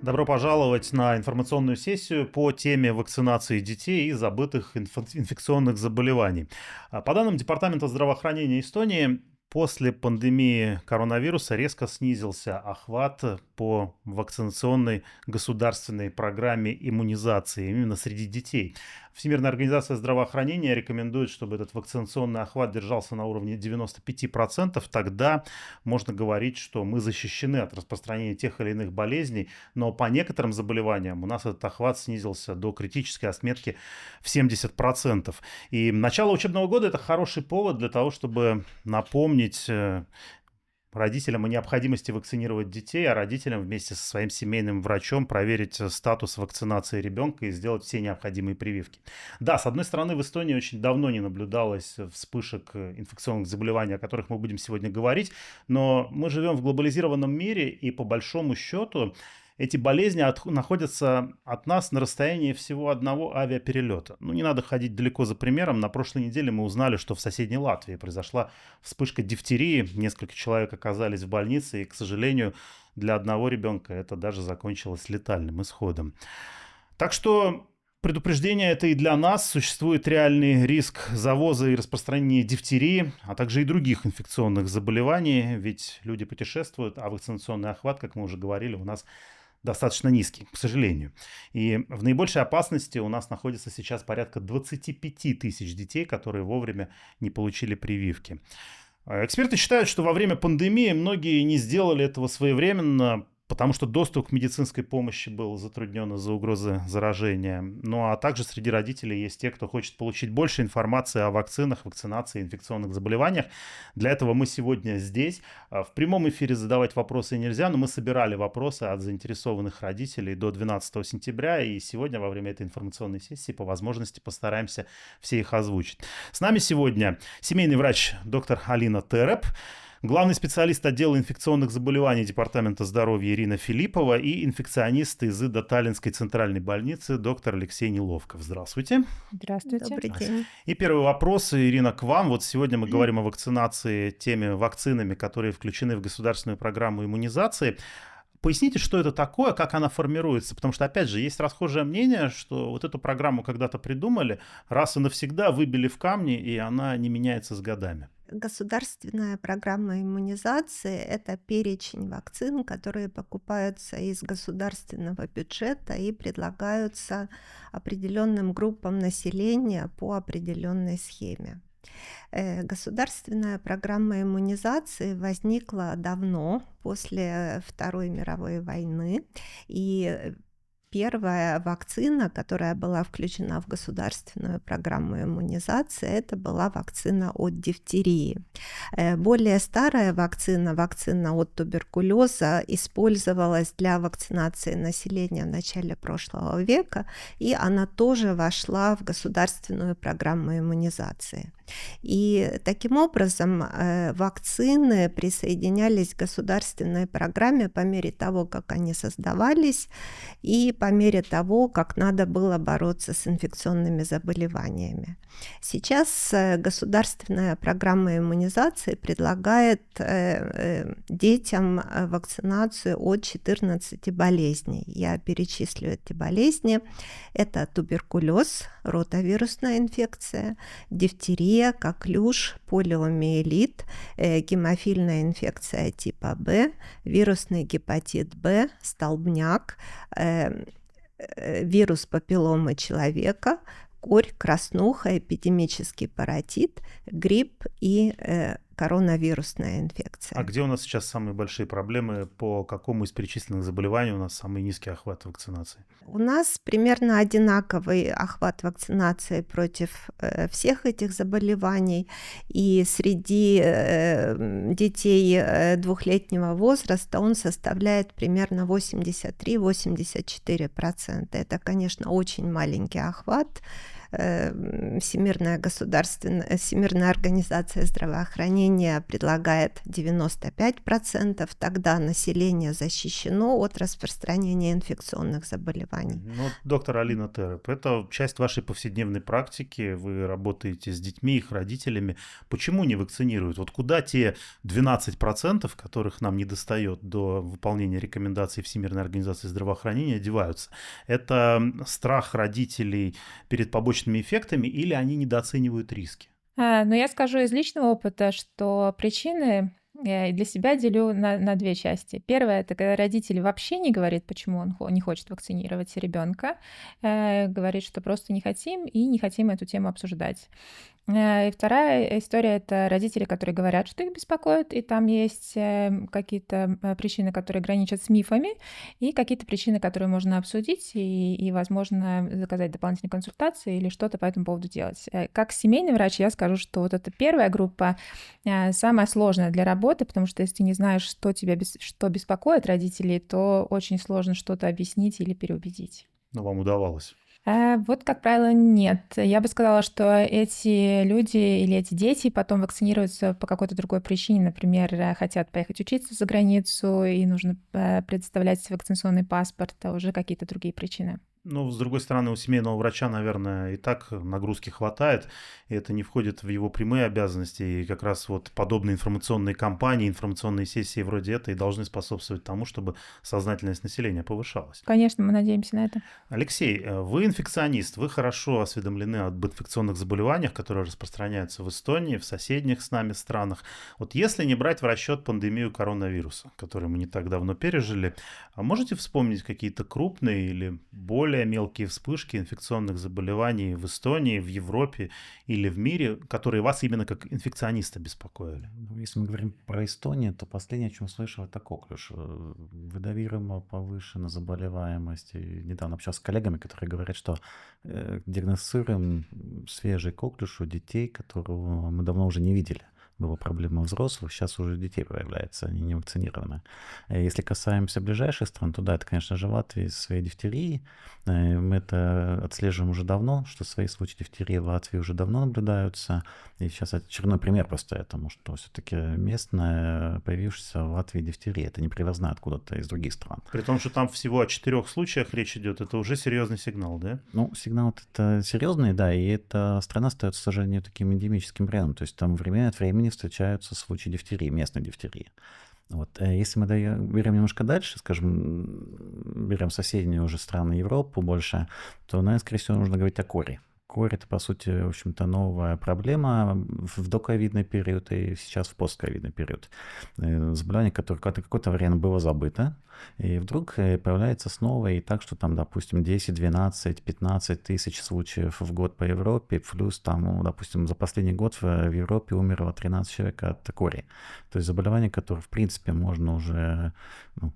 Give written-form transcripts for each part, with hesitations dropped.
Добро пожаловать на информационную сессию по теме вакцинации детей и забытых инфекционных заболеваний. По данным Департамента здравоохранения Эстонии, после пандемии коронавируса резко снизился охват по вакцинационной государственной программе иммунизации именно среди детей. Всемирная организация здравоохранения рекомендует, чтобы этот вакцинационный охват держался на уровне 95%. Тогда можно говорить, что мы защищены от распространения тех или иных болезней, но по некоторым заболеваниям у нас этот охват снизился до критической отметки в 70%. И начало учебного года – это хороший повод для того, чтобы напомнить родителям о необходимости вакцинировать детей, а родителям вместе со своим семейным врачом проверить статус вакцинации ребенка и сделать все необходимые прививки. Да, с одной стороны, в Эстонии очень давно не наблюдалось вспышек инфекционных заболеваний, о которых мы будем сегодня говорить, но мы живем в глобализированном мире, и по большому счету эти болезни находятся от нас на расстоянии всего одного авиаперелета. Ну, не надо ходить далеко за примером. На прошлой неделе мы узнали, что в соседней Латвии произошла вспышка дифтерии. Несколько человек оказались в больнице, и, к сожалению, для одного ребенка это даже закончилось летальным исходом. Так что предупреждение это и для нас. Существует реальный риск завоза и распространения дифтерии, а также и других инфекционных заболеваний. Ведь люди путешествуют, а вакцинационный охват, как мы уже говорили, у нас достаточно низкий, к сожалению. И в наибольшей опасности у нас находится сейчас порядка 25 тысяч детей, которые вовремя не получили прививки. Эксперты считают, что во время пандемии многие не сделали этого своевременно, потому что доступ к медицинской помощи был затруднен из-за угрозы заражения. Ну а также среди родителей есть те, кто хочет получить больше информации о вакцинах, вакцинации, инфекционных заболеваниях. Для этого мы сегодня здесь. В прямом эфире задавать вопросы нельзя, но мы собирали вопросы от заинтересованных родителей до 12 сентября. И сегодня во время этой информационной сессии по возможности постараемся все их озвучить. С нами сегодня семейный врач доктор Алина Тереп, главный специалист отдела инфекционных заболеваний Департамента здоровья Ирина Филиппова и инфекционист из ИДА Таллинской центральной больницы доктор Алексей Неловков. Здравствуйте. Здравствуйте. Добрый день. И первый вопрос, Ирина, к вам. Вот сегодня мы говорим о вакцинации теми вакцинами, которые включены в государственную программу иммунизации. Поясните, что это такое, как она формируется, потому что, опять же, есть расхожее мнение, что вот эту программу когда-то придумали, раз и навсегда выбили в камни, и она не меняется с годами. Государственная программа иммунизации – это перечень вакцин, которые покупаются из государственного бюджета и предлагаются определенным группам населения по определенной схеме. Государственная программа иммунизации возникла давно, после Второй мировой войны, и первая вакцина, которая была включена в государственную программу иммунизации, это была вакцина от дифтерии. Более старая вакцина, вакцина от туберкулеза, использовалась для вакцинации населения в начале прошлого века, и она тоже вошла в государственную программу иммунизации. И таким образом вакцины присоединялись к государственной программе по мере того, как они создавались, и по мере того, как надо было бороться с инфекционными заболеваниями. Сейчас государственная программа иммунизации предлагает детям вакцинацию от 14 болезней. Я перечислю эти болезни. Это туберкулез, ротавирусная инфекция, дифтерия, коклюш, полиомиелит, гемофильная инфекция типа Б, вирусный гепатит Б, столбняк, вирус папилломы человека, корь, краснуха, эпидемический паротит, грипп и коронавирусная инфекция. А где у нас сейчас самые большие проблемы? По какому из перечисленных заболеваний у нас самый низкий охват вакцинации? У нас примерно одинаковый охват вакцинации против всех этих заболеваний. И среди детей двухлетнего возраста он составляет примерно 83-84%. Это, конечно, очень маленький охват. Всемирная организация здравоохранения предлагает 95%, тогда население защищено от распространения инфекционных заболеваний. Ну, вот, доктор Алина Тереп, это часть вашей повседневной практики. Вы работаете с детьми, их родителями. Почему не вакцинируют? Вот куда те 12%, которых нам не достает до выполнения рекомендаций Всемирной организации здравоохранения, деваются? Это страх родителей перед побочными эффектами или они недооценивают риски? Но я скажу из личного опыта, что причины для себя делю на две части. Первое — это когда родитель вообще не говорит, почему он не хочет вакцинировать ребенка, говорит, что просто не хотим и не хотим эту тему обсуждать. И вторая история — это родители, которые говорят, что их беспокоит, и там есть какие-то причины, которые граничат с мифами, и какие-то причины, которые можно обсудить и, возможно, заказать дополнительные консультации или что-то по этому поводу делать. Как семейный врач я скажу, что вот эта первая группа самая сложная для работы, потому что если ты не знаешь, что что беспокоит родителей, то очень сложно что-то объяснить или переубедить. Ну, вам удавалось. Вот, как правило, нет. Я бы сказала, что эти люди или эти дети потом вакцинируются по какой-то другой причине. Например, хотят поехать учиться за границу, и нужно предоставлять вакцинационный паспорт, а уже какие-то другие причины. Ну, с другой стороны, у семейного врача, наверное, и так нагрузки хватает, и это не входит в его прямые обязанности. И как раз вот подобные информационные кампании, информационные сессии вроде этой должны способствовать тому, чтобы сознательность населения повышалась. Конечно, мы надеемся на это. Алексей, вы инфекционист, вы хорошо осведомлены об инфекционных заболеваниях, которые распространяются в Эстонии, в соседних с нами странах. Вот если не брать в расчет пандемию коронавируса, которую мы не так давно пережили, а можете вспомнить какие-то крупные или более мелкие вспышки инфекционных заболеваний в Эстонии, в Европе или в мире, которые вас именно как инфекциониста беспокоили? Если мы говорим про Эстонию, то последнее, о чем слышал, это коклюш. Выдавируемо повышена заболеваемость. И недавно общался с коллегами, которые говорят, что диагностируем свежий коклюш у детей, которого мы давно уже не видели. Была проблема взрослых, сейчас уже детей появляется, они не вакцинированы. Если касаемся ближайших стран, то да, это, конечно же, Латвия со своей дифтерией. Мы это отслеживаем уже давно, что свои случаи дифтерии в Латвии уже давно наблюдаются. И сейчас очередной пример просто этому, что все-таки местная, появившаяся в Латвии дифтерия, это не привозная откуда-то из других стран. При том, что там всего о 4 случаях речь идет, это уже серьезный сигнал, да? Ну, сигнал это серьезный, да, и эта страна остается, к сожалению, таким эндемическим брендом. То есть там время от времени встречаются случаи дифтерии, местной дифтерии. Вот. Если мы берем немножко дальше, скажем, берем соседние уже страны Европы больше, то, наверное, скорее всего, нужно говорить о коре. Корь — это, по сути, в общем-то, новая проблема в доковидный период и сейчас в постковидный период. Заболевание, которое какое-то время было забыто, и вдруг появляется снова, и так, что там, допустим, 10, 12, 15 тысяч случаев в год по Европе, плюс там, ну, допустим, за последний год в Европе умерло 13 человек от кори. То есть заболевание, которое, в принципе, можно уже, ну,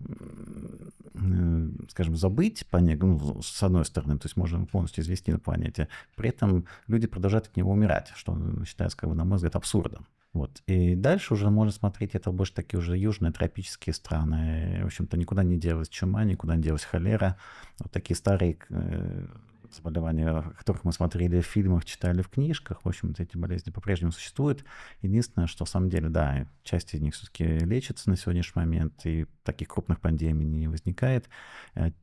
скажем, забыть, ну, с одной стороны, то есть можно полностью извести на планете. При этом люди продолжают от него умирать, что считается, как бы, на мой взгляд, абсурдом. Вот. И дальше уже можно смотреть, это больше такие уже южные тропические страны. В общем-то, никуда не делась чума, никуда не делась холера. Вот такие старые заболевания, о которых мы смотрели в фильмах, читали в книжках. В общем-то, эти болезни по-прежнему существуют. Единственное, что в самом деле, да, часть из них все-таки лечится на сегодняшний момент, и таких крупных пандемий не возникает.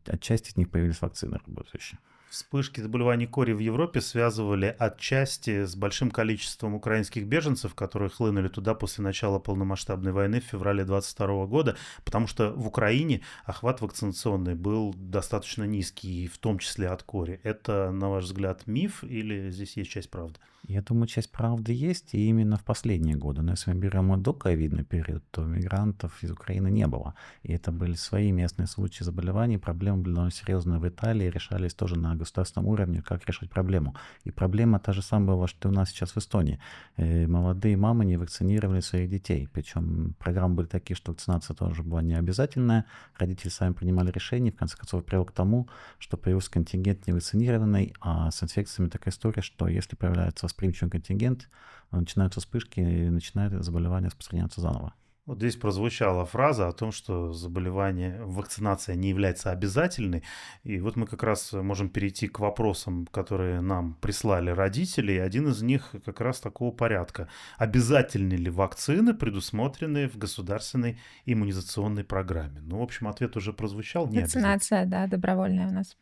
Отчасти из них появились вакцины работающие. Вспышки заболеваний кори в Европе связывали отчасти с большим количеством украинских беженцев, которые хлынули туда после начала полномасштабной войны в феврале 2022 года, потому что в Украине охват вакцинационный был достаточно низкий, в том числе от кори. Это, на ваш взгляд, миф или здесь есть часть правды? Я думаю, часть правды есть, и именно в последние годы. Но если мы берем доковидный период, то мигрантов из Украины не было. И это были свои местные случаи заболеваний. Проблемы были довольно серьезные в Италии, решались тоже на государственном уровне, как решить проблему. И проблема та же самая была, что у нас сейчас в Эстонии. Молодые мамы не вакцинировали своих детей. Причем программы были такие, что вакцинация тоже была не обязательная. Родители сами принимали решения. В конце концов, привело к тому, что появился контингент невакцинированный. А с инфекциями такая история, что если появляется восприимчивый контингент, начинаются вспышки и начинает заболевание распространяться заново. Вот здесь прозвучала фраза о том, что вакцинация не является обязательной. И вот мы как раз можем перейти к вопросам, которые нам прислали родители. И один из них как раз такого порядка. Обязательны ли вакцины, предусмотренные в государственной иммунизационной программе? Ну, в общем, ответ уже прозвучал, не обязательно. Вакцинация, да, добровольная у нас.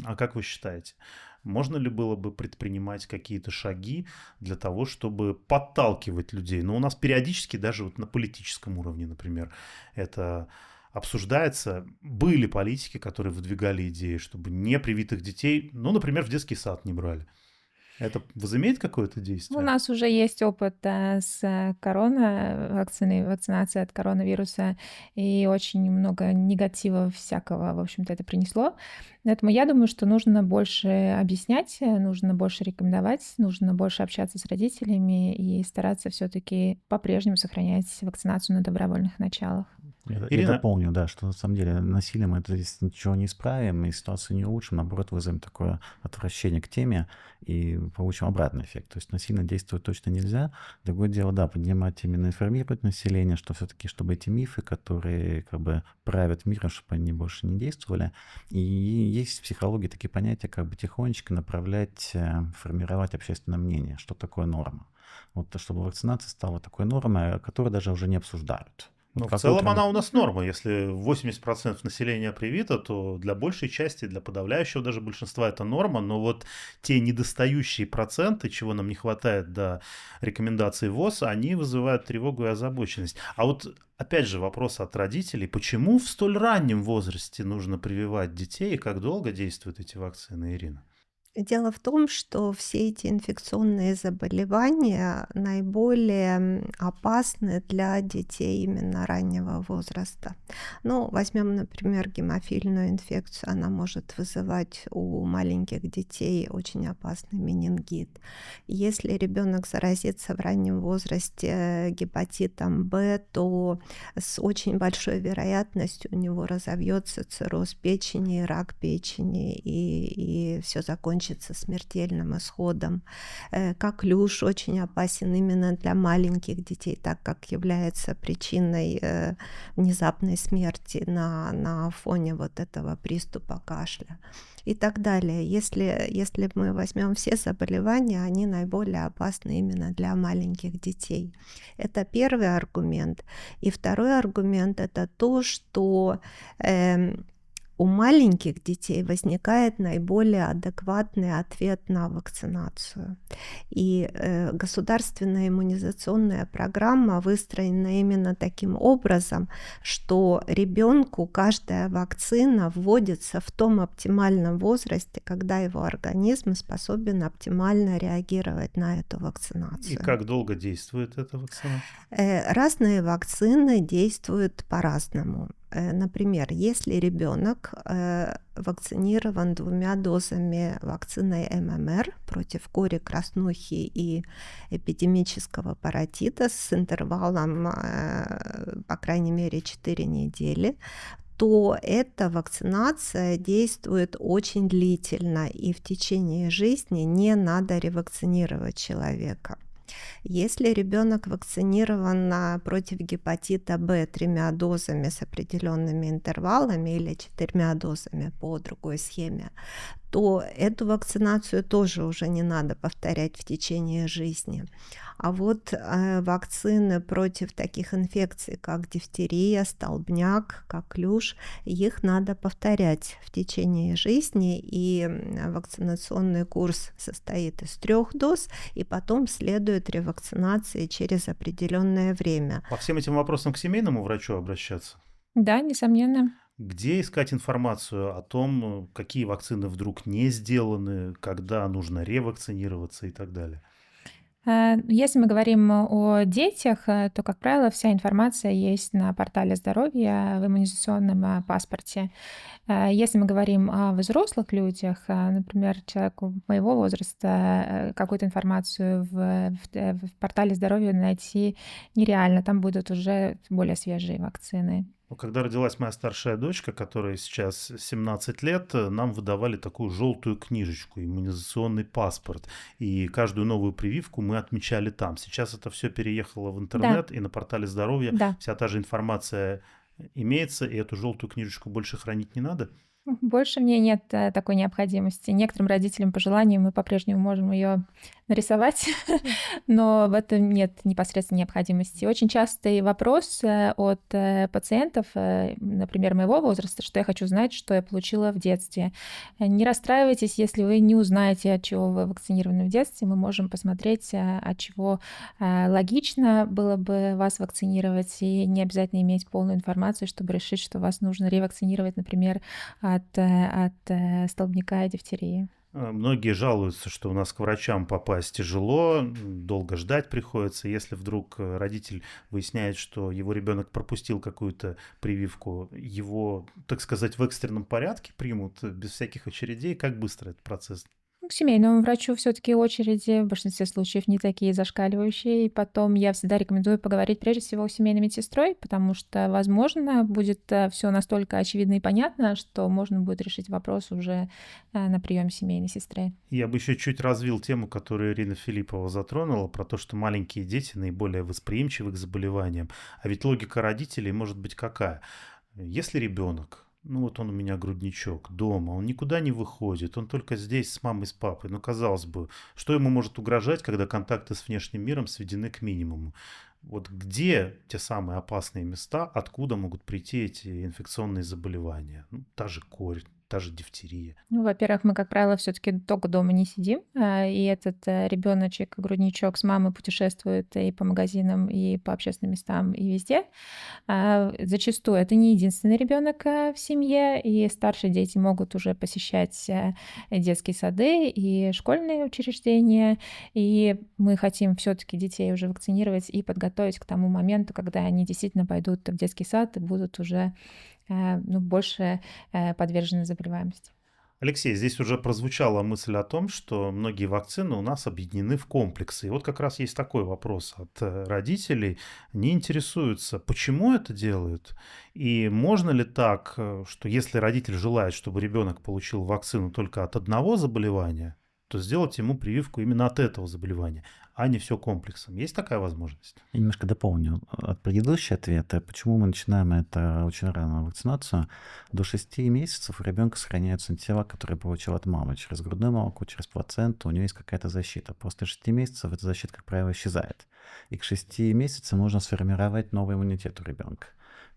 А как вы считаете, можно ли было бы предпринимать какие-то шаги для того, чтобы подталкивать людей? Ну, у нас периодически даже вот на политическом уровне, например, это обсуждается. Были политики, которые выдвигали идеи, чтобы непривитых детей, ну, например, в детский сад не брали. Это возымеет какое-то У действие? нас уже есть опыт с вакцинацией от коронавируса, и очень много негатива всякого, в общем-то, это принесло. Поэтому я думаю, что нужно больше объяснять, нужно больше рекомендовать, нужно больше общаться с родителями и стараться все-таки по-прежнему сохранять вакцинацию на добровольных началах. Я Ирина, дополню, да, что на самом деле насилием мы это здесь ничего не исправим, и ситуацию не улучшим, наоборот, вызовем такое отвращение к теме и получим обратный эффект. То есть насильно действовать точно нельзя. Другое дело, да, поднимать именно, информировать население, что все-таки, чтобы эти мифы, которые как бы правят миром, чтобы они больше не действовали. И есть в психологии такие понятия, как бы тихонечко направлять, формировать общественное мнение, что такое норма. Вот чтобы вакцинация стала такой нормой, которую даже уже не обсуждают. ну, Вот в как целом утром она у нас норма. Если 80% населения привито, то для большей части, для подавляющего даже большинства это норма. Но вот те недостающие проценты, чего нам не хватает до рекомендаций ВОЗ, они вызывают тревогу и озабоченность. А вот опять же вопрос от родителей. Почему в столь раннем возрасте нужно прививать детей и как долго действуют эти вакцины, Ирина? Дело в том, что все эти инфекционные заболевания наиболее опасны для детей именно раннего возраста. Ну, возьмем, например, гемофильную инфекцию. Она может вызывать у маленьких детей очень опасный менингит. Если ребенок заразится в раннем возрасте гепатитом Б, то с очень большой вероятностью у него разовьется цирроз печени, рак печени, и все закончится смертельным исходом. Коклюш очень опасен именно для маленьких детей, так как является причиной внезапной смерти на фоне вот этого приступа кашля и так далее. Если мы возьмем все заболевания, они наиболее опасны именно для маленьких детей. Это первый аргумент. И второй аргумент — это то, что у маленьких детей возникает наиболее адекватный ответ на вакцинацию. И государственная иммунизационная программа выстроена именно таким образом, что ребенку каждая вакцина вводится в том оптимальном возрасте, когда его организм способен оптимально реагировать на эту вакцинацию. И как долго действует эта вакцина? Разные вакцины действуют по-разному. Например, если ребенок вакцинирован 2 дозами вакцины ММР против кори, краснухи и эпидемического паротита с интервалом, по крайней мере, 4 недели, то эта вакцинация действует очень длительно, и в течение жизни не надо ревакцинировать человека. Если ребенок вакцинирован против гепатита Б 3 дозами с определенными интервалами или 4 дозами по другой схеме, то эту вакцинацию тоже уже не надо повторять в течение жизни. А вот вакцины против таких инфекций, как дифтерия, столбняк, коклюш, их надо повторять в течение жизни, и вакцинационный курс состоит из 3 доз, и потом следует ревакцинации через определенное время. По всем этим вопросам к семейному врачу обращаться? Да, несомненно. Где искать информацию о том, какие вакцины вдруг не сделаны, когда нужно ревакцинироваться и так далее? Если мы говорим о детях, то, как правило, вся информация есть на портале здоровья в иммунизационном паспорте. Если мы говорим о взрослых людях, например, человеку моего возраста, какую-то информацию в портале здоровья найти нереально. Там будут уже более свежие вакцины. Когда родилась моя старшая дочка, которой сейчас 17 лет, нам выдавали такую желтую книжечку, иммунизационный паспорт. И каждую новую прививку мы отмечали там. Сейчас это все переехало в Да, интернет, и на портале здоровья да. вся та же информация имеется, и эту желтую книжечку больше хранить не надо. Больше мне нет такой необходимости. Некоторым родителям по желанию мы по-прежнему можем ее нарисовать, но в этом нет непосредственной необходимости. Очень частый вопрос от пациентов, например, моего возраста, что я хочу знать, что я получила в детстве. Не расстраивайтесь, если вы не узнаете, от чего вы вакцинированы в детстве. Мы можем посмотреть, от чего логично было бы вас вакцинировать, и не обязательно иметь полную информацию, чтобы решить, что вас нужно ревакцинировать, например, от столбняка и дифтерии. Многие жалуются, что у нас к врачам попасть тяжело, долго ждать приходится. Если вдруг родитель выясняет, что его ребенок пропустил какую-то прививку, его, так сказать, в экстренном порядке примут без всяких очередей. Как быстро этот процесс? К семейному врачу все-таки очереди в большинстве случаев не такие зашкаливающие. И потом я всегда рекомендую поговорить прежде всего с семейной медсестрой, потому что, возможно, будет все настолько очевидно и понятно, что можно будет решить вопрос уже на приеме семейной сестры. Я бы еще чуть развил тему, которую Ирина Филиппова затронула, про то, что маленькие дети наиболее восприимчивы к заболеваниям. А ведь логика родителей может быть какая? Если ребенок, вот он у меня грудничок дома, он никуда не выходит, он только здесь с мамой, с папой. Казалось бы, что ему может угрожать, когда контакты с внешним миром сведены к минимуму? Вот где те самые опасные места, откуда могут прийти эти инфекционные заболевания? Та же корь, та же дифтерия. Во-первых, мы, как правило, все-таки только дома не сидим, и этот ребеночек, грудничок с мамой путешествует и по магазинам, и по общественным местам, и везде. Зачастую это не единственный ребенок в семье, и старшие дети могут уже посещать детские сады и школьные учреждения, и мы хотим все-таки детей уже вакцинировать и подготовить к тому моменту, когда они действительно пойдут в детский сад и будут уже больше подвержены заболеваемости. Алексей, здесь уже прозвучала мысль о том, что многие вакцины у нас объединены в комплексы. И вот как раз есть такой вопрос от родителей. Не интересуются, почему это делают? И можно ли так, что если родитель желает, чтобы ребенок получил вакцину только от одного заболевания, то сделать ему прививку именно от этого заболевания, а не все комплексом. Есть такая возможность? Я немножко дополню от предыдущего ответа. Почему мы начинаем это очень рано вакцинацию? До 6 месяцев у ребенка сохраняются антитела, которые получил от мамы через грудное молоко, через плаценту. У него есть какая-то защита. После 6 месяцев эта защита, как правило, исчезает. И к 6 месяцам нужно сформировать новый иммунитет у ребенка.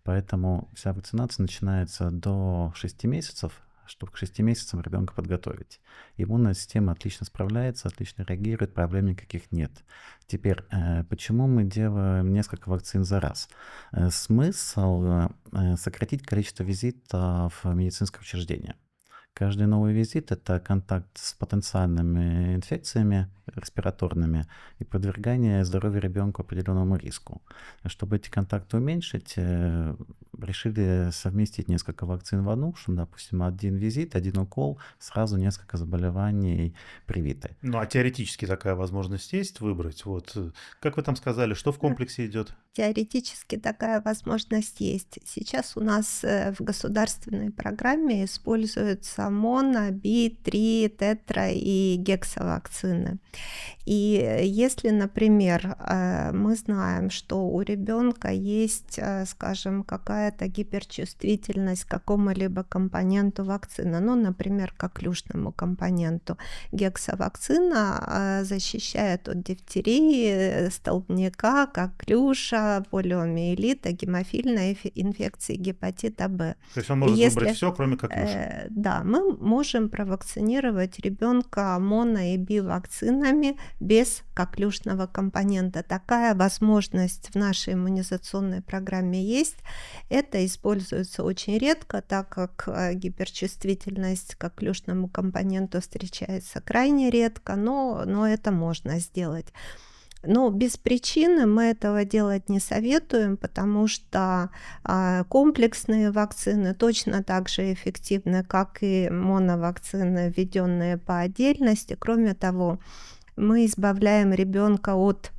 Поэтому вся вакцинация начинается до 6 месяцев, чтобы к 6 месяцам ребенка подготовить. Иммунная система отлично справляется, отлично реагирует, проблем никаких нет. Теперь, почему мы делаем несколько вакцин за раз? Смысл сократить количество визитов в медицинское учреждение. Каждый новый визит – это контакт с потенциальными инфекциями респираторными и подвергание здоровья ребенка определенному риску. Чтобы эти контакты уменьшить, решили совместить несколько вакцин в одну, чтобы, допустим, один визит, один укол, сразу несколько заболеваний привиты. А теоретически такая возможность есть выбрать? Как вы там сказали, что в комплексе идет? Теоретически такая возможность есть. Сейчас у нас в государственной программе используются моно, би, три, тетра и гексавакцины. И если, например, мы знаем, что у ребенка есть, скажем, какая-то гиперчувствительность к какому-либо компоненту вакцины, например, к коклюшному компоненту, гексавакцина защищает от дифтерии, столбняка, коклюша, полиомиелита, гемофильной инфекции, гепатита Б. То есть он может выбрать все, кроме коклюша? Да, мы можем провакцинировать ребенка моно и бивакцинами без коклюшного компонента. Такая возможность в нашей иммунизационной программе есть. Это используется очень редко, так как гиперчувствительность к коклюшному компоненту встречается крайне редко, но это можно сделать. Но без причины мы этого делать не советуем, потому что комплексные вакцины точно так же эффективны, как и моновакцины, введенные по отдельности. Кроме того, мы избавляем ребенка от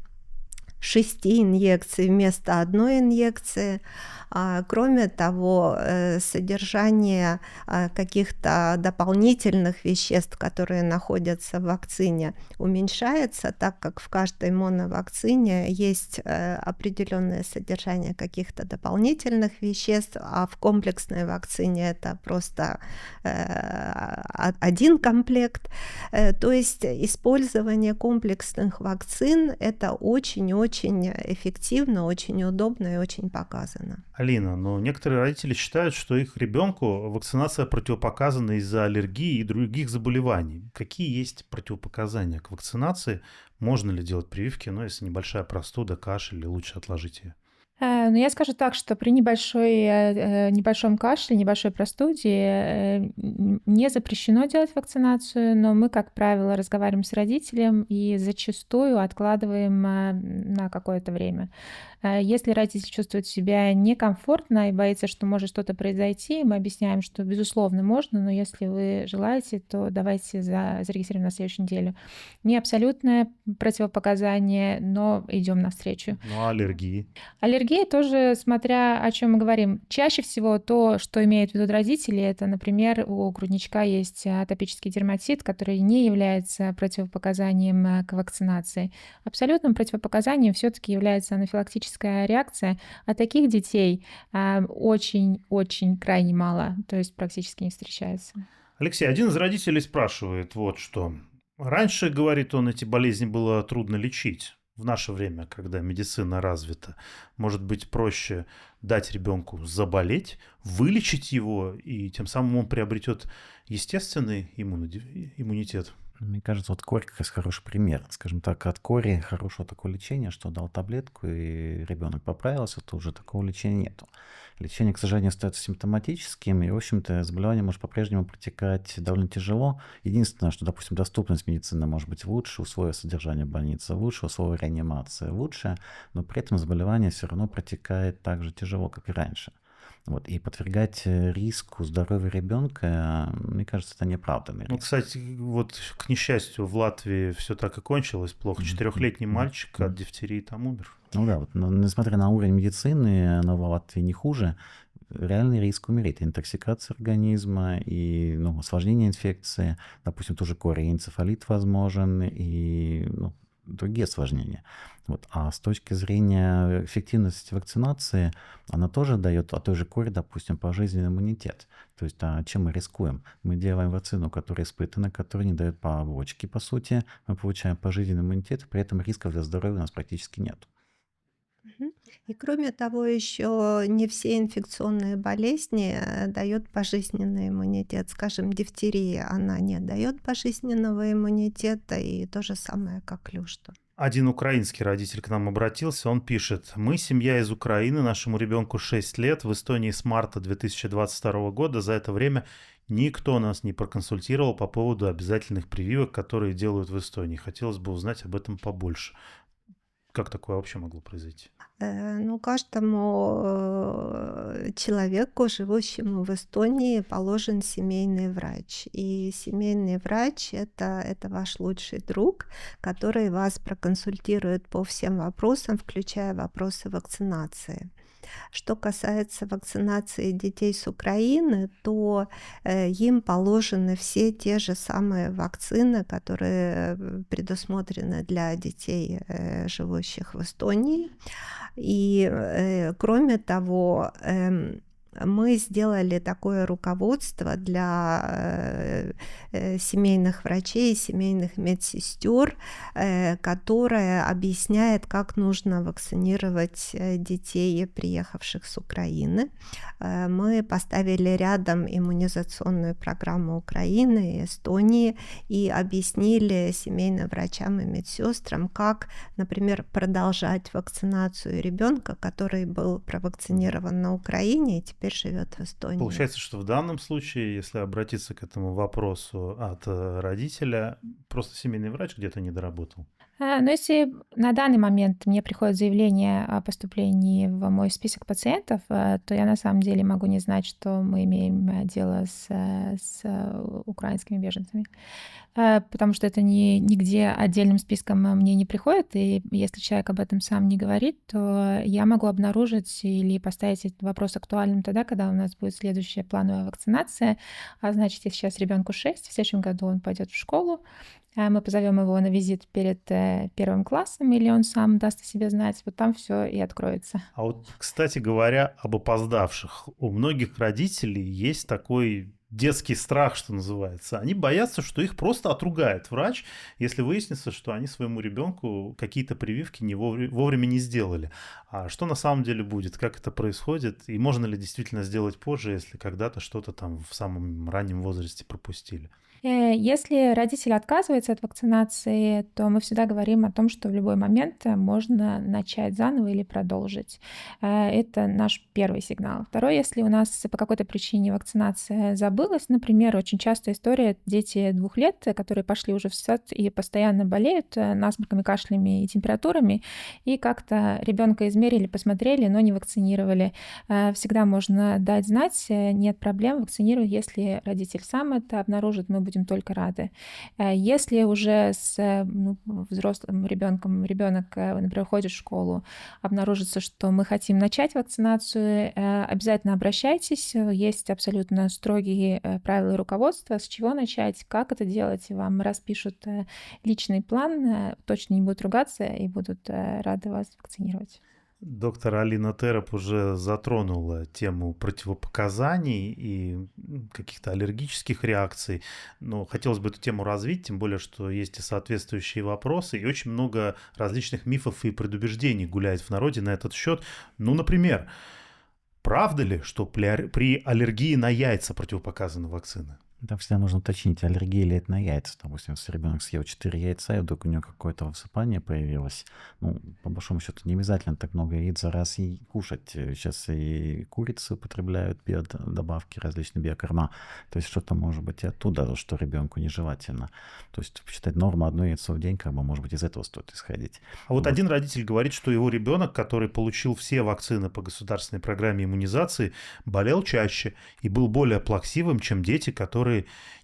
6 инъекций вместо одной инъекции. Кроме того, содержание каких-то дополнительных веществ, которые находятся в вакцине, уменьшается, так как в каждой моновакцине есть определенное содержание каких-то дополнительных веществ, а в комплексной вакцине это просто один комплект. То есть использование комплексных вакцин — это очень-очень эффективно, очень удобно и очень показано. Алина, но некоторые родители считают, что их ребенку вакцинация противопоказана из-за аллергии и других заболеваний. Какие есть противопоказания к вакцинации? Можно ли делать прививки, если небольшая простуда, кашель, или лучше отложить ее? Ну, я скажу так, что при небольшом кашле, небольшой простуде не запрещено делать вакцинацию, но мы, как правило, разговариваем с родителем и зачастую откладываем на какое-то время. Если родитель чувствует себя некомфортно и боится, что может что-то произойти, мы объясняем, что, безусловно, можно, но если вы желаете, то давайте зарегистрируем на следующую неделю. Не абсолютное противопоказание, но идем навстречу. Ну, а аллергии? Аллергия тоже, смотря о чем мы говорим. Чаще всего то, что имеют в виду родители, это, например, у грудничка есть атопический дерматит, который не является противопоказанием к вакцинации. Абсолютным противопоказанием все-таки является анафилактическая реакция, а таких детей очень-очень крайне мало, то есть практически не встречается. Алексей, один из родителей спрашивает вот что. Раньше, говорит он, эти болезни было трудно лечить. В наше время, когда медицина развита, может быть проще дать ребенку заболеть, вылечить его, и тем самым он приобретет естественный иммунитет. Мне кажется, вот корь как раз хороший пример. Скажем так, от кори хорошего такого лечения, что дал таблетку, и ребенок поправился, то уже такого лечения нету. Лечение, к сожалению, остается симптоматическим, и, в общем-то, заболевание может по-прежнему протекать довольно тяжело. Единственное, что, допустим, доступность медицины может быть лучше, условия содержания больницы лучше, условия реанимации лучше, но при этом заболевание все равно протекает так же тяжело, как и раньше. Вот, и подвергать риску здоровья ребенка, мне кажется, это неоправданный риск. Ну, кстати, вот к несчастью, в Латвии все так и кончилось плохо. 4-летний мальчик от дифтерии там умер. Ну да, вот, но, несмотря на уровень медицины, она в Латвии не хуже. Реальный риск умереть, интоксикация организма и осложнение инфекции, допустим, тоже кори, энцефалит возможен и другие осложнения. Вот. А с точки зрения эффективности вакцинации, она тоже дает от той же кори, допустим, пожизненный иммунитет. То есть, чем мы рискуем? Мы делаем вакцину, которая испытана, которая не дает побочки, по сути. Мы получаем пожизненный иммунитет, при этом рисков для здоровья у нас практически нет. И кроме того, еще не все инфекционные болезни дают пожизненный иммунитет. Скажем, дифтерия, она не дает пожизненного иммунитета, и то же самое, как люшта. Один украинский родитель к нам обратился, он пишет: «Мы семья из Украины, нашему ребенку 6 лет, в Эстонии с марта 2022 года. За это время никто нас не проконсультировал по поводу обязательных прививок, которые делают в Эстонии. Хотелось бы узнать об этом побольше». Как такое вообще могло произойти? Каждому человеку, живущему в Эстонии, положен семейный врач. И семейный врач — это ваш лучший друг, который вас проконсультирует по всем вопросам, включая вопросы вакцинации. Что касается вакцинации детей с Украины, то им положены все те же самые вакцины, которые предусмотрены для детей, живущих в Эстонии. И кроме того, мы сделали такое руководство для семейных врачей, семейных медсестер, которое объясняет, как нужно вакцинировать детей, приехавших с Украины. Мы поставили рядом иммунизационную программу Украины и Эстонии и объяснили семейным врачам и медсестрам, как, например, продолжать вакцинацию ребенка, который был провакцинирован на Украине и теперь живет в Эстонии. Получается, что в данном случае, если обратиться к этому вопросу от родителя, просто семейный врач где-то не доработал. Но если на данный момент мне приходит заявление о поступлении в мой список пациентов, то я на самом деле могу не знать, что мы имеем дело с украинскими беженцами. Потому что это нигде отдельным списком мне не приходит, и если человек об этом сам не говорит, то я могу обнаружить или поставить этот вопрос актуальным тогда, когда у нас будет следующая плановая вакцинация. А значит, если сейчас ребенку 6, в следующем году он пойдет в школу, мы позовем его на визит перед первым классом, или он сам даст о себе знать, вот там все и откроется. А вот, кстати говоря, об опоздавших. У многих родителей есть такой детский страх, что называется. Они боятся, что их просто отругает врач, если выяснится, что они своему ребенку какие-то прививки вовремя не сделали. А что на самом деле будет, как это происходит, и можно ли действительно сделать позже, если когда-то что-то там в самом раннем возрасте пропустили? Если родитель отказывается от вакцинации, то мы всегда говорим о том, что в любой момент можно начать заново или продолжить. Это наш первый сигнал. Второй, если у нас по какой-то причине вакцинация забылась, например, очень частая история, дети 2 лет, которые пошли уже в сад и постоянно болеют насморками, кашлями и температурами, и как-то ребенка измерили, посмотрели, но не вакцинировали. Всегда можно дать знать, нет проблем, вакцинировать, если родитель сам это обнаружит, мы будем только рады. Если уже с взрослым ребенком ребенок, например, ходит в школу, обнаружится, что мы хотим начать вакцинацию, обязательно обращайтесь. Есть абсолютно строгие правила и руководства, с чего начать, как это делать. Вам распишут личный план, точно не будут ругаться и будут рады вас вакцинировать. Доктор Алина Тероп уже затронула тему противопоказаний и каких-то аллергических реакций, но хотелось бы эту тему развить, тем более, что есть и соответствующие вопросы, и очень много различных мифов и предубеждений гуляет в народе на этот счет. Ну, например, правда ли, что при аллергии на яйца противопоказаны вакцины? Там всегда нужно уточнить, аллергия ли это на яйца. Допустим, если ребенок съел 4 яйца, и вдруг у него какое-то высыпание появилось, ну, по большому счету, не обязательно так много яиц за раз и кушать. Сейчас и курицы употребляют биодобавки, различные биокорма. То есть что-то может быть и оттуда, что ребенку нежелательно. То есть считать норму одно яйцо в день, как бы, может быть, из этого стоит исходить. А вот один родитель говорит, что его ребенок, который получил все вакцины по государственной программе иммунизации, болел чаще и был более плаксивым, чем дети, которые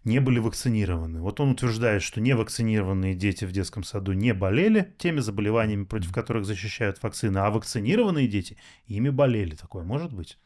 не были вакцинированы. Вот он утверждает, что невакцинированные дети в детском саду не болели теми заболеваниями, против которых защищают вакцины, а вакцинированные дети ими болели. Такое может быть?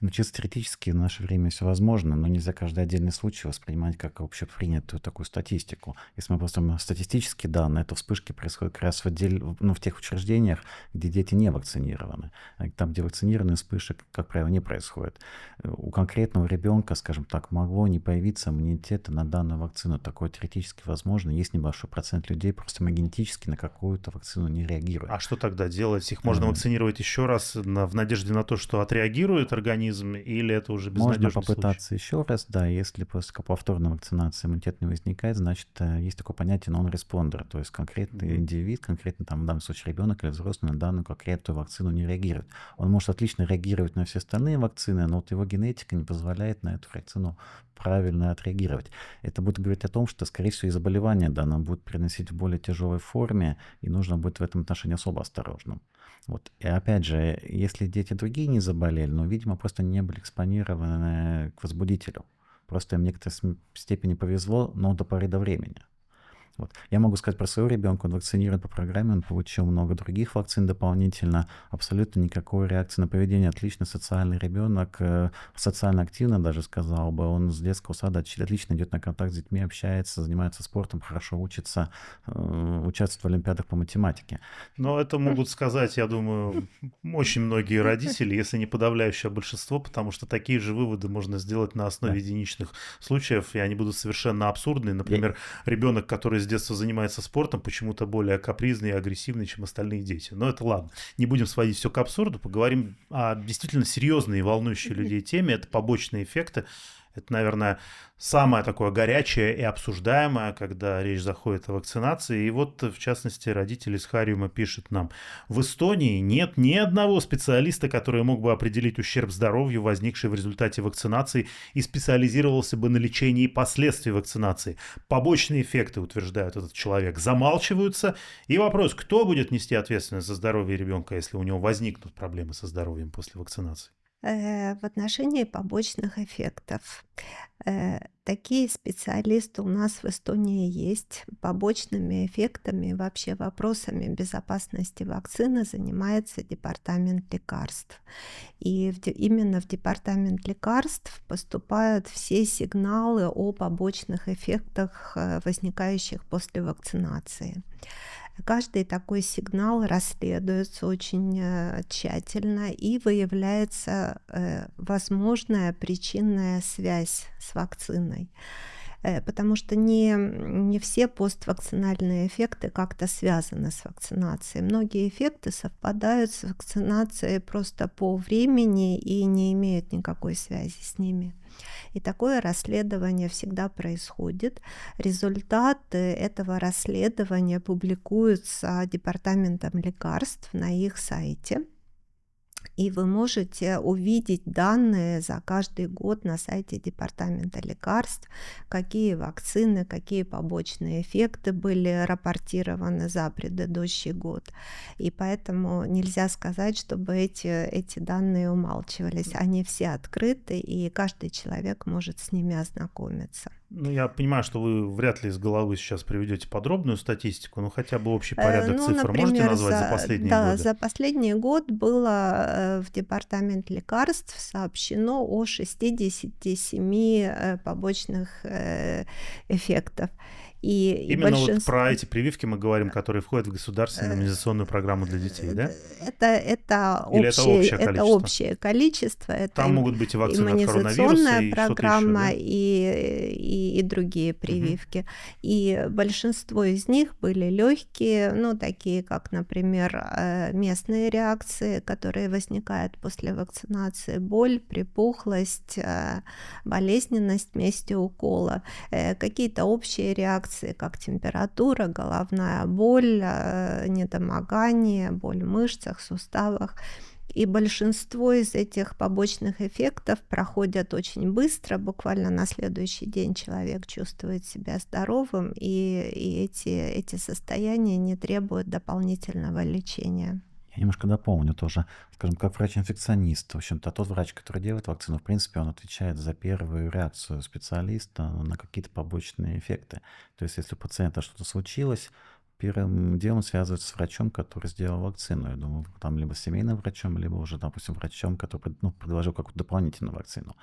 Ну, чисто теоретически в наше время все возможно, но нельзя каждый отдельный случай воспринимать как общепринятую такую статистику. Если мы посмотрим статистические данные, то вспышки происходят как раз в тех учреждениях, где дети не вакцинированы. Там, где вакцинированные, вспышек, как правило, не происходит. У конкретного ребенка, скажем так, могло не появиться иммунитета на данную вакцину. Такое теоретически возможно. Есть небольшой процент людей, просто генетически на какую-то вакцину не реагирует. А что тогда делать? Их можно вакцинировать еще раз в надежде на то, что отреагирует организм, или это уже безнадежный Можно попытаться случай? еще раз, да, если после повторной вакцинации иммунитет не возникает, значит, есть такое понятие non-responder, то есть конкретный индивид, конкретно там в данном случае ребенок или взрослый на данную конкретную вакцину не реагирует. Он может отлично реагировать на все остальные вакцины, но вот его генетика не позволяет на эту вакцину правильно отреагировать. Это будет говорить о том, что, скорее всего, и заболевание данное будет переносить в более тяжелой форме, и нужно быть в этом отношении особо осторожным. Вот. И опять же, если дети другие не заболели, но, видимо, просто не были экспонированы к возбудителю. Просто им в некоторой степени повезло, но до поры до времени. Вот. Я могу сказать про своего ребенка, он вакцинирован по программе, он получил много других вакцин дополнительно, абсолютно никакой реакции на поведение, отличный социальный ребенок, социально активно даже сказал бы, он с детского сада отлично идет на контакт с детьми, общается, занимается спортом, хорошо учится, участвует в олимпиадах по математике. Но это могут сказать, я думаю, очень многие родители, если не подавляющее большинство, потому что такие же выводы можно сделать на основе единичных случаев, и они будут совершенно абсурдные. Например, ребенок, который с детства занимается спортом, почему-то более капризный и агрессивный, чем остальные дети. Но это ладно. Не будем сводить все к абсурду, поговорим о действительно серьезной и волнующей людей теме. Это побочные эффекты Это, наверное, самое такое горячее и обсуждаемое, когда речь заходит о вакцинации. И вот, в частности, родитель из Хариума пишет нам: в Эстонии нет ни одного специалиста, который мог бы определить ущерб здоровью, возникший в результате вакцинации, и специализировался бы на лечении последствий вакцинации. Побочные эффекты, утверждает этот человек, замалчиваются. И вопрос, кто будет нести ответственность за здоровье ребенка, если у него возникнут проблемы со здоровьем после вакцинации? В отношении побочных эффектов. Такие специалисты у нас в Эстонии есть. Побочными эффектами, вообще вопросами безопасности вакцины занимается департамент лекарств. И именно в департамент лекарств поступают все сигналы о побочных эффектах, возникающих после вакцинации. Каждый такой сигнал расследуется очень тщательно, и выявляется возможная причинная связь с вакциной. Потому что не все поствакцинальные эффекты как-то связаны с вакцинацией. Многие эффекты совпадают с вакцинацией просто по времени и не имеют никакой связи с ними. И такое расследование всегда происходит. Результаты этого расследования публикуются департаментом лекарств на их сайте. И вы можете увидеть данные за каждый год на сайте департамента лекарств, какие вакцины, какие побочные эффекты были рапортированы за предыдущий год. И поэтому нельзя сказать, чтобы эти данные умалчивались. Они все открыты, и каждый человек может с ними ознакомиться. Ну, я понимаю, что вы вряд ли из головы сейчас приведете подробную статистику, но хотя бы общий порядок цифр можете назвать за последние годы? За последний год было в департамент лекарств сообщено о 67 побочных эффектов. Именно вот про эти прививки мы говорим, которые входят в государственную иммунизационную программу для детей, да? Это общее количество. Там могут быть и вакцины от коронавируса, иммунизационная и программа, что-то еще, и другие прививки. И большинство из них были легкие, такие как, например, местные реакции, которые возникают после вакцинации: боль, припухлость, болезненность в месте укола, какие-то общие реакции, как температура, головная боль, недомогание, боль в мышцах, суставах. И большинство из этих побочных эффектов проходят очень быстро, буквально на следующий день человек чувствует себя здоровым, и эти состояния не требуют дополнительного лечения. Я немножко дополню тоже. Скажем, как врач-инфекционист, в общем-то, тот врач, который делает вакцину, в принципе, он отвечает за первую реакцию специалиста на какие-то побочные эффекты. То есть, если у пациента что-то случилось, первым делом связывается с врачом, который сделал вакцину. Я думаю, там либо с семейным врачом, либо уже, допустим, врачом, который предложил какую-то дополнительную вакцину.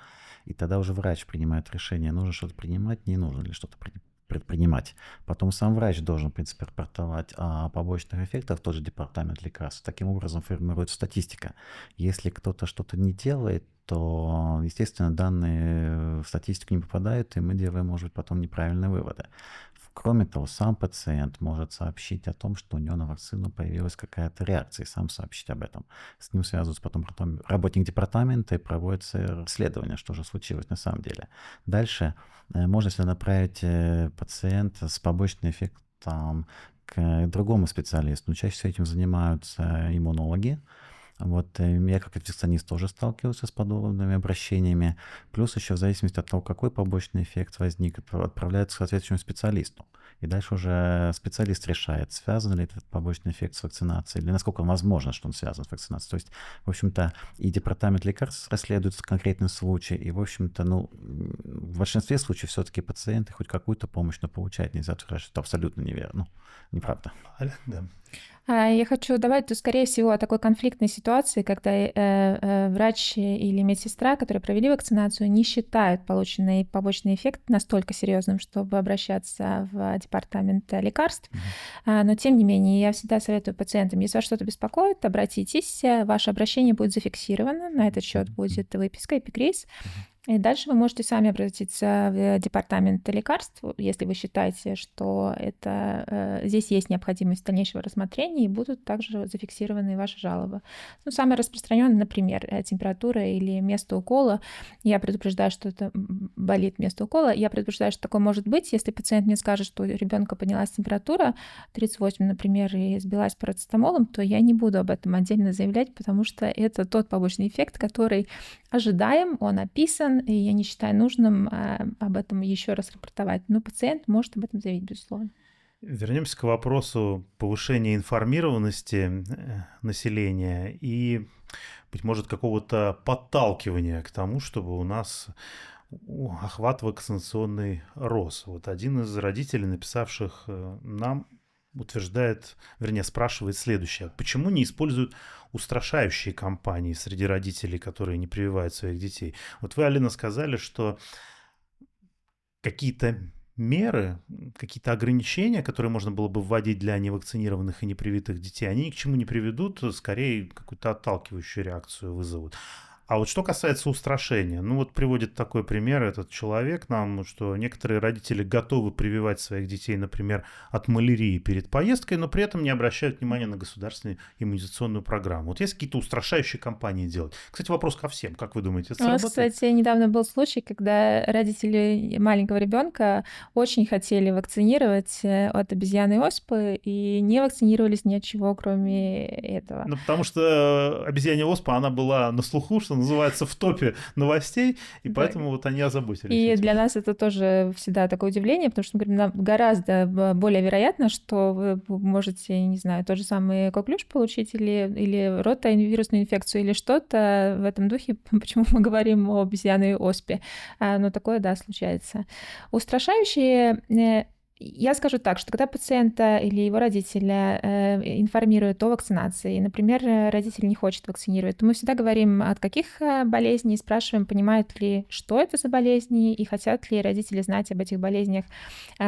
И тогда уже врач принимает решение, нужно что-то принимать, не нужно ли что-то предпринимать. Потом сам врач должен, в принципе, рапортовать о побочных эффектах в тот же департамент лекарств. Таким образом формируется статистика. Если кто-то что-то не делает, то, естественно, данные в статистику не попадают, и мы делаем, может быть, потом неправильные выводы. Кроме того, сам пациент может сообщить о том, что у него на вакцину появилась какая-то реакция, и сам сообщить об этом. С ним связываются потом работник департамента, и проводится расследование, что же случилось на самом деле. Дальше можно, если направить пациента с побочным эффектом к другому специалисту. Но чаще всего этим занимаются иммунологи. Вот я как инфекционист тоже сталкивался с подобными обращениями. Плюс еще в зависимости от того, какой побочный эффект возник, отправляется к соответствующему специалисту. И дальше уже специалист решает, связан ли этот побочный эффект с вакцинацией, или насколько возможно, что он связан с вакцинацией. То есть, в общем-то, и департамент лекарств расследует конкретный случай, и, в общем-то, в большинстве случаев все-таки пациенты хоть какую-то помощь получают. Нельзя сказать, что это абсолютно неверно. Неправда. Да. Я хочу добавить, то, скорее всего, о такой конфликтной ситуации, когда врач или медсестра, которые провели вакцинацию, не считают полученный побочный эффект настолько серьезным, чтобы обращаться в департамент лекарств. Но, тем не менее, я всегда советую пациентам, если вас что-то беспокоит, обратитесь, ваше обращение будет зафиксировано, на этот счет будет выписка, эпикриз. И дальше вы можете сами обратиться в департамент лекарств, если вы считаете, что здесь есть необходимость дальнейшего рассмотрения, и будут также зафиксированы ваши жалобы. Ну, самое распространенное, например, температура или место укола. Я предупреждаю, что это болит место укола. Я предупреждаю, что такое может быть, если пациент мне скажет, что у ребенка поднялась температура 38, например, и сбилась парацетамолом, то я не буду об этом отдельно заявлять, потому что это тот побочный эффект, который ожидаем, он описан, и я не считаю нужным об этом еще раз рапортовать. Но пациент может об этом заявить, безусловно. Вернемся к вопросу повышения информированности населения и, быть может, какого-то подталкивания к тому, чтобы у нас охват вакцинационный рос. Вот один из родителей, написавших нам, утверждает, вернее, спрашивает следующее. Почему не используют устрашающие кампании среди родителей, которые не прививают своих детей? Вот вы, Алина, сказали, что какие-то меры, какие-то ограничения, которые можно было бы вводить для невакцинированных и непривитых детей, они ни к чему не приведут, скорее какую-то отталкивающую реакцию вызовут. А вот что касается устрашения, ну вот приводит такой пример этот человек нам, что некоторые родители готовы прививать своих детей, например, от малярии перед поездкой, но при этом не обращают внимания на государственную иммунизационную программу. Вот есть какие-то устрашающие кампании делать? Кстати, вопрос ко всем. Как вы думаете, это У нас, сработает? кстати, недавно был случай, когда родители маленького ребенка очень хотели вакцинировать от обезьяны оспы и не вакцинировались ни от чего, кроме этого. Ну, потому что обезьянья оспа, она была на слуху, что называется, в топе новостей, и Да. поэтому вот они озаботились И этим. для нас это тоже всегда такое удивление, потому что мы говорим, нам гораздо более вероятно, что вы можете, не знаю, тот же самый коклюш получить или ротавирусную инфекцию или что-то в этом духе, почему мы говорим о обезьяной оспе. Но такое, да, случается. Устрашающие... Я скажу так, что когда пациента или его родителя информируют о вакцинации, например, родитель не хочет вакцинировать, то мы всегда говорим, от каких болезней, спрашиваем, понимают ли, что это за болезни, и хотят ли родители знать об этих болезнях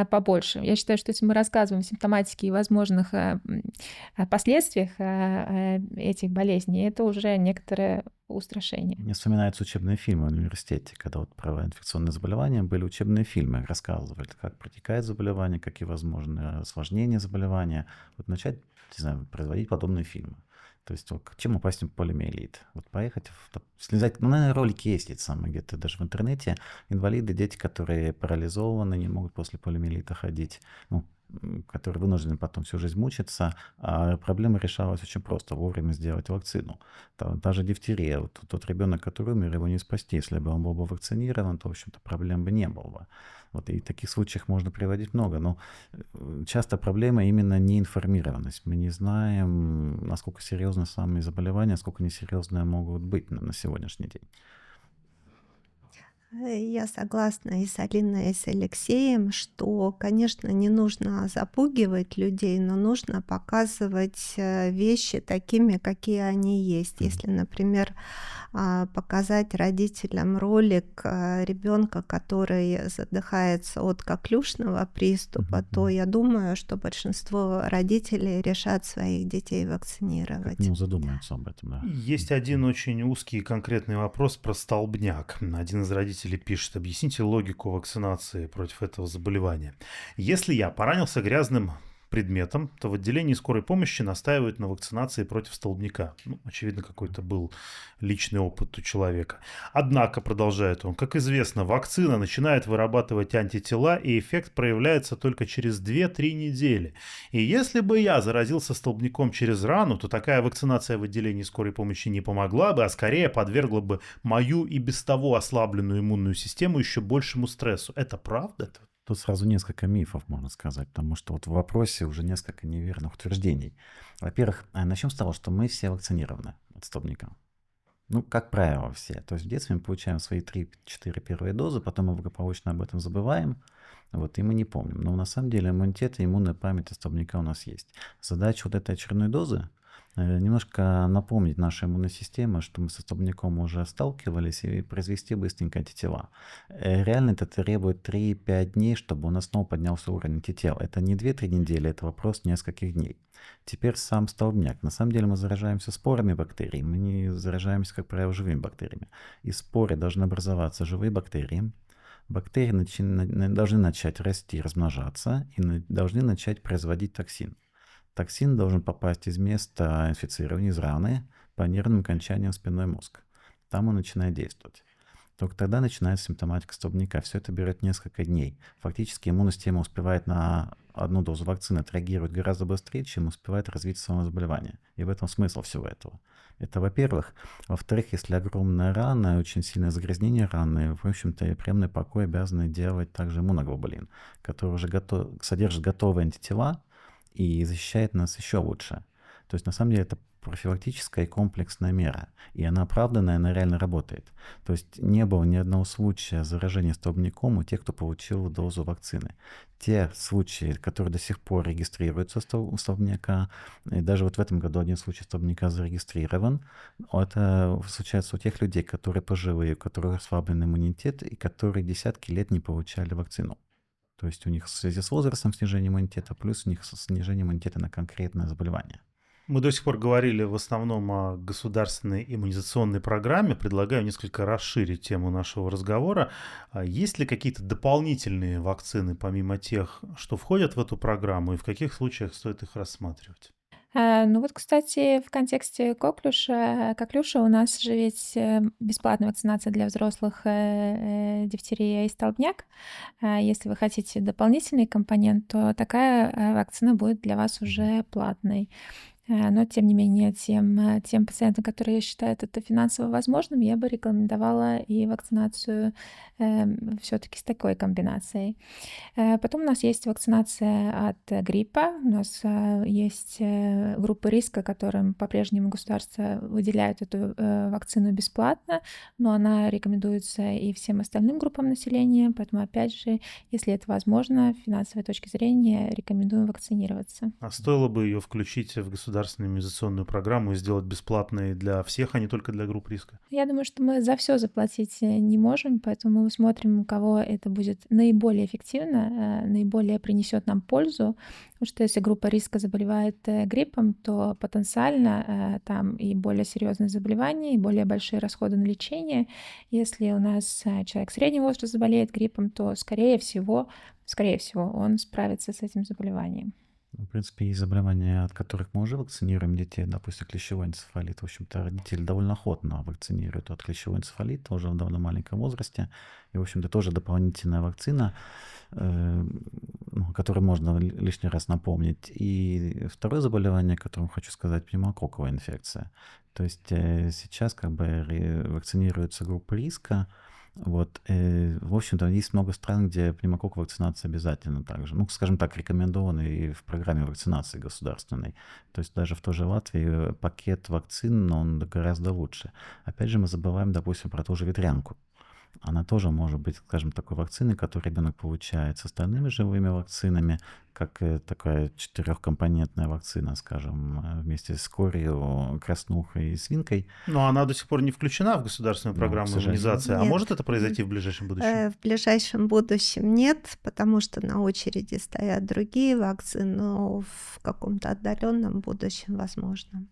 побольше. Я считаю, что если мы рассказываем о симптоматике и возможных последствиях этих болезней, это уже некоторое устрашение. Мне вспоминаются учебные фильмы в университете, когда вот про инфекционные заболевания были учебные фильмы, рассказывали, как протекает заболевание, какие возможны осложнения заболевания. Вот начать, не знаю, производить подобные фильмы. То есть вот, чем опасен полиомиелит? Вот поехать, слезать, ну, наверное, ролики есть эти самые где-то даже в интернете. Инвалиды, дети, которые парализованы, не могут после полиомиелита ходить, ну, которые вынуждены потом всю жизнь мучиться, а проблема решалась очень просто, вовремя сделать вакцину. Даже дифтерия, вот тот ребенок, который умер, его не спасти. Если бы он был бы вакцинирован, то, в общем-то, проблем бы не было бы. Вот, и таких случаев можно приводить много, но часто проблема именно неинформированность. Мы не знаем, насколько серьезны самые заболевания, насколько несерьезные могут быть на сегодняшний день. Я согласна и с Алиной, и с Алексеем, что, конечно, не нужно запугивать людей, но нужно показывать вещи такими, какие они есть. Если, например, показать родителям ролик ребенка, который задыхается от коклюшного приступа, то я думаю, что большинство родителей решат своих детей вакцинировать. Ну, задумаются об этом, да. Есть один очень узкий и конкретный вопрос про столбняк. Один из родителей пишет: объясните логику вакцинации против этого заболевания. Если я поранился грязным предметом, то в отделении скорой помощи настаивают на вакцинации против столбняка. Ну, очевидно, какой-то был личный опыт у человека. Однако, продолжает он, как известно, вакцина начинает вырабатывать антитела, и эффект проявляется только через 2-3 недели. И если бы я заразился столбняком через рану, то такая вакцинация в отделении скорой помощи не помогла бы, а скорее подвергла бы мою и без того ослабленную иммунную систему еще большему стрессу. Это правда? Тут сразу несколько мифов, можно сказать, потому что вот в вопросе уже несколько неверных утверждений. Во-первых, начнем с того, что мы все вакцинированы от столбняка. Ну, как правило, все. То есть в детстве мы получаем свои 3-4 первые дозы, потом мы благополучно об этом забываем, вот, и мы не помним. Но на самом деле иммунитет и иммунная память от столбняка у нас есть. Задача вот этой очередной дозы немножко напомнить нашей иммунной системе, что мы со столбняком уже сталкивались, и произвести быстренько антитела. Реально это требует 3-5 дней, чтобы у нас снова поднялся уровень антител. Это не 2-3 недели, это вопрос нескольких дней. Теперь сам столбняк. На самом деле мы заражаемся спорами бактерий, мы не заражаемся, как правило, живыми бактериями. Из споры должны образоваться живые бактерии. Бактерии должны начать расти, размножаться и должны начать производить токсин. Токсин должен попасть из места инфицирования, из раны, по нервным окончаниям в спинной мозг. Там он начинает действовать. Только тогда начинается симптоматика столбняка. Все это берет несколько дней. Фактически иммунная система успевает на одну дозу вакцины отреагировать гораздо быстрее, чем успевает развиться само заболевание. И в этом смысл всего этого. Это во-первых. Во-вторых, если огромная рана, очень сильное загрязнение раны, в общем-то, приемный покой обязаны делать также иммуноглобулин, который уже содержит готовые антитела и защищает нас еще лучше. То есть на самом деле это профилактическая и комплексная мера, и она оправданная, она реально работает. То есть не было ни одного случая заражения столбняком у тех, кто получил дозу вакцины. Те случаи, которые до сих пор регистрируются у столбняка, и даже вот в этом году один случай столбняка зарегистрирован, это случается у тех людей, которые пожилые, у которых ослабленный иммунитет и которые десятки лет не получали вакцину. То есть у них в связи с возрастом снижение иммунитета, плюс у них снижение иммунитета на конкретное заболевание. Мы до сих пор говорили в основном о государственной иммунизационной программе. Предлагаю несколько расширить тему нашего разговора. Есть ли какие-то дополнительные вакцины, помимо тех, что входят в эту программу, и в каких случаях стоит их рассматривать? Ну вот, кстати, в контексте коклюша у нас же ведь бесплатная вакцинация для взрослых дифтерия и столбняк. Если вы хотите дополнительный компонент, то такая вакцина будет для вас уже платной. Но, тем не менее, тем пациентам, которые считают это финансово возможным, я бы рекомендовала и вакцинацию все-таки с такой комбинацией. Потом у нас есть вакцинация от гриппа. У нас есть группы риска, которым по-прежнему государство выделяет эту вакцину бесплатно, но она рекомендуется и всем остальным группам населения. Поэтому, опять же, если это возможно, с финансовой точки зрения, рекомендуем вакцинироваться. А стоило бы ее включить в государственную иммунизационную программу и сделать бесплатной для всех, а не только для групп риска? Я думаю, что мы за все заплатить не можем, поэтому мы смотрим, у кого это будет наиболее эффективно, наиболее принесет нам пользу. Потому что если группа риска заболевает гриппом, то потенциально там и более серьезные заболевания, и более большие расходы на лечение. Если у нас человек среднего возраста заболеет гриппом, то, скорее всего, он справится с этим заболеванием. В принципе, есть заболевания, от которых мы уже вакцинируем детей, допустим, клещевой энцефалит. В общем-то, родители довольно охотно вакцинируют от клещевого энцефалита уже в довольно маленьком возрасте. И, в общем-то, тоже дополнительная вакцина, которую можно лишний раз напомнить. И второе заболевание, о котором хочу сказать, пневмококковая инфекция. То есть сейчас как бы вакцинируются группы риска. Вот, в общем-то, есть много стран, где пневмококковая вакцинация обязательно также. Ну, скажем так, рекомендована и в программе вакцинации государственной. То есть даже в той же Латвии пакет вакцин, он гораздо лучше. Опять же, мы забываем, допустим, про ту же ветрянку. Она тоже может быть, скажем, такой вакциной, которую ребенок получает с остальными живыми вакцинами, как такая 4-компонентная вакцина, скажем, вместе с корью, краснухой и свинкой. Но она до сих пор не включена в государственную программу иммунизации. А Нет. может это произойти в ближайшем будущем? В ближайшем будущем нет, потому что на очереди стоят другие вакцины, но в каком-то отдаленном будущем возможно.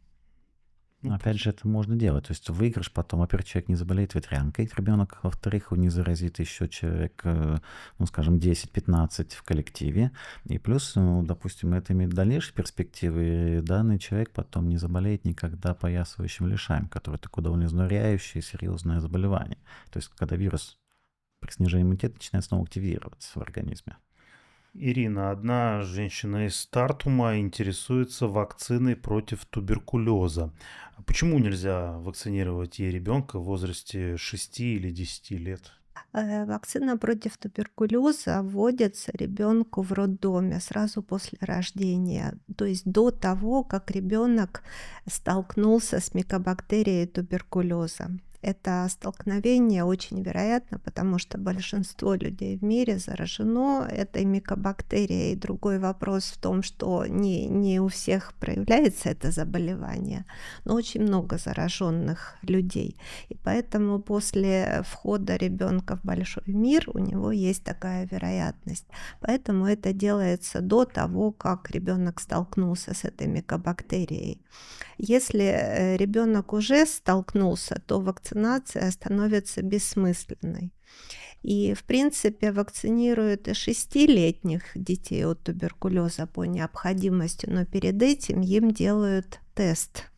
Опять же, это можно делать. То есть выигрыш потом, во-первых, человек не заболеет ветрянкой, ребенок, во-вторых, он не заразит еще человек, ну, скажем, 10-15 в коллективе. И плюс, допустим, это имеет дальнейшие перспективы. Данный человек потом не заболеет никогда поясывающим лишаем, который такое довольно изнуряющее и серьезное заболевание. То есть когда вирус при снижении иммунитета начинает снова активироваться в организме. Ирина, одна женщина из Тартума интересуется вакциной против туберкулеза. Почему нельзя вакцинировать ей ребенка в возрасте 6 или 10 лет? Вакцина против туберкулеза вводится ребенку в роддоме сразу после рождения, то есть до того, как ребенок столкнулся с микобактерией туберкулеза. Это столкновение очень вероятно, потому что большинство людей в мире заражено этой микобактерией. Другой вопрос в том, что не у всех проявляется это заболевание, но очень много зараженных людей. И поэтому после входа ребенка в большой мир у него есть такая вероятность. Поэтому это делается до того, как ребенок столкнулся с этой микобактерией. Если ребенок уже столкнулся, то вакцинация становится бессмысленной. И, в принципе, вакцинируют и 6-летних детей от туберкулеза по необходимости, но перед этим им делают тест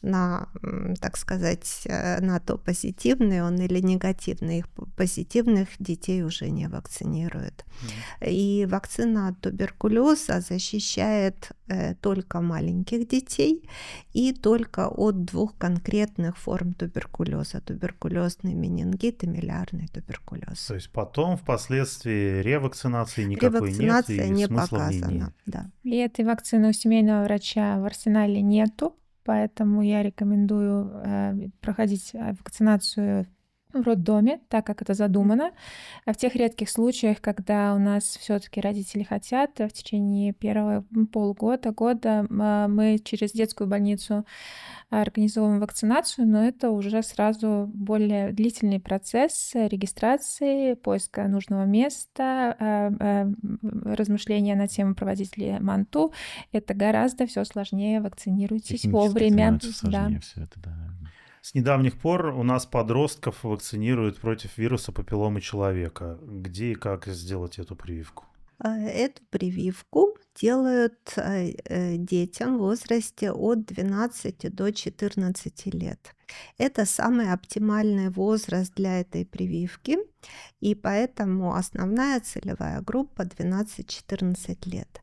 на, так сказать, на то, позитивный он или негативный. Их позитивных детей уже не вакцинируют. И вакцина от туберкулеза защищает только маленьких детей и только от 2 конкретных форм туберкулеза. Туберкулезный менингит и милиарный туберкулез. То есть потом, впоследствии, ревакцинации никакой нет, Ревакцинация и не смысла в ней нет. показана. Да. И этой вакцины у семейного врача в арсенале нету, поэтому я рекомендую проходить вакцинацию в роддоме, так как это задумано. А в тех редких случаях, когда у нас все-таки родители хотят, в течение первого года мы через детскую больницу организовываем вакцинацию, но это уже сразу более длительный процесс регистрации, поиска нужного места, размышления на тему, проводить ли МАНТУ. Это гораздо все сложнее. Вакцинируйтесь Технически вовремя. становится сложнее все это, да. С недавних пор у нас подростков вакцинируют против вируса папилломы человека. Где и как сделать эту прививку? Эту прививку делают детям в возрасте от 12 до 14 лет. Это самый оптимальный возраст для этой прививки, и поэтому основная целевая группа 12-14 лет.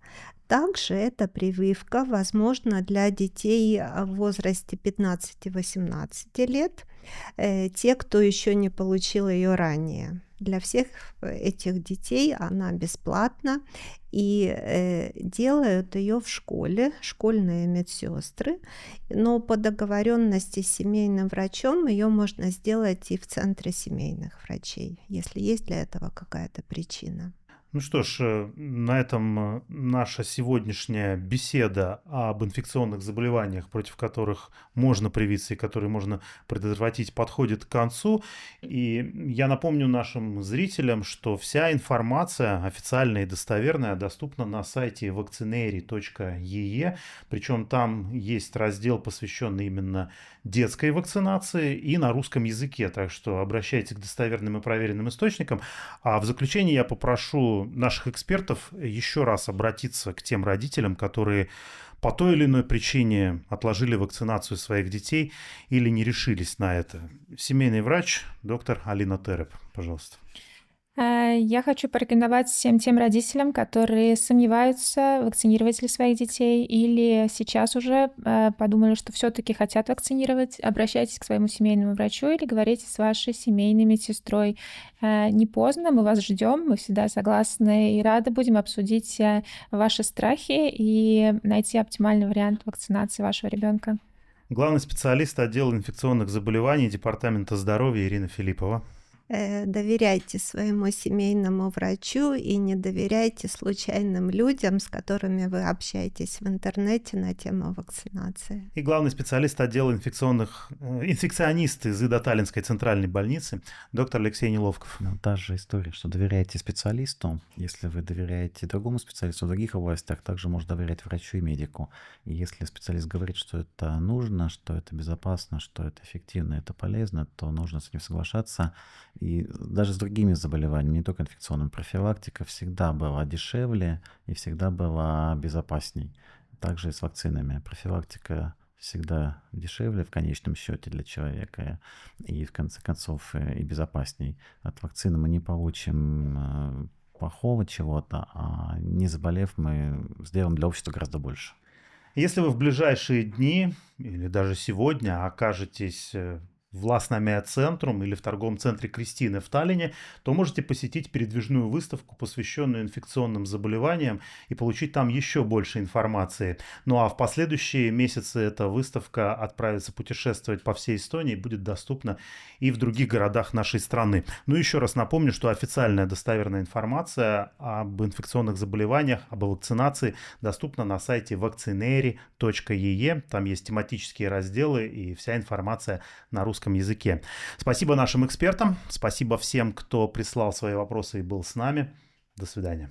Также эта прививка возможна для детей в возрасте 15-18 лет, те, кто еще не получил ее ранее. Для всех этих детей она бесплатна, и делают ее в школе, школьные медсестры, но по договоренности с семейным врачом ее можно сделать и в центре семейных врачей, если есть для этого какая-то причина. Ну что ж, на этом наша сегодняшняя беседа об инфекционных заболеваниях, против которых можно привиться и которые можно предотвратить, подходит к концу. И я напомню нашим зрителям, что вся информация официальная и достоверная доступна на сайте vaccinary.ee, причем там есть раздел, посвященный именно детской вакцинации, и на русском языке, так что обращайтесь к достоверным и проверенным источникам. А в заключение я попрошу наших экспертов еще раз обратиться к тем родителям, которые по той или иной причине отложили вакцинацию своих детей или не решились на это. Семейный врач, доктор Алина Тереп, пожалуйста. Я хочу порекомендовать всем тем родителям, которые сомневаются, вакцинировать ли своих детей, или сейчас уже подумали, что все-таки хотят вакцинировать. Обращайтесь к своему семейному врачу или говорите с вашей семейной медсестрой. Не поздно, мы вас ждем, мы всегда согласны и рады будем обсудить ваши страхи и найти оптимальный вариант вакцинации вашего ребенка. Главный специалист отдела инфекционных заболеваний Департамента здоровья Ирина Филиппова. Доверяйте своему семейному врачу и не доверяйте случайным людям, с которыми вы общаетесь в интернете на тему вакцинации. И главный специалист отдела инфекционист из Таллинской центральной больницы, доктор Алексей Неловков. Та же история, что доверяйте специалисту. Если вы доверяете другому специалисту в других областях, также можно доверять врачу и медику. И если специалист говорит, что это нужно, что это безопасно, что это эффективно, это полезно, то нужно с ним соглашаться. И даже с другими заболеваниями, не только инфекционными, профилактика всегда была дешевле и всегда была безопасней. Также и с вакцинами. Профилактика всегда дешевле в конечном счете для человека и в конце концов и безопасней. От вакцины мы не получим плохого чего-то, а не заболев, мы сделаем для общества гораздо больше. Если вы в ближайшие дни или даже сегодня окажетесь в Ласнамия Центрум или в торговом центре Кристины в Таллине, то можете посетить передвижную выставку, посвященную инфекционным заболеваниям, и получить там еще больше информации. Ну а в последующие месяцы эта выставка отправится путешествовать по всей Эстонии и будет доступна и в других городах нашей страны. Ну еще раз напомню, что официальная достоверная информация об инфекционных заболеваниях, об вакцинации доступна на сайте vaccineri.ee. Там есть тематические разделы и вся информация на русском языке. Спасибо нашим экспертам, спасибо всем, кто прислал свои вопросы и был с нами. До свидания.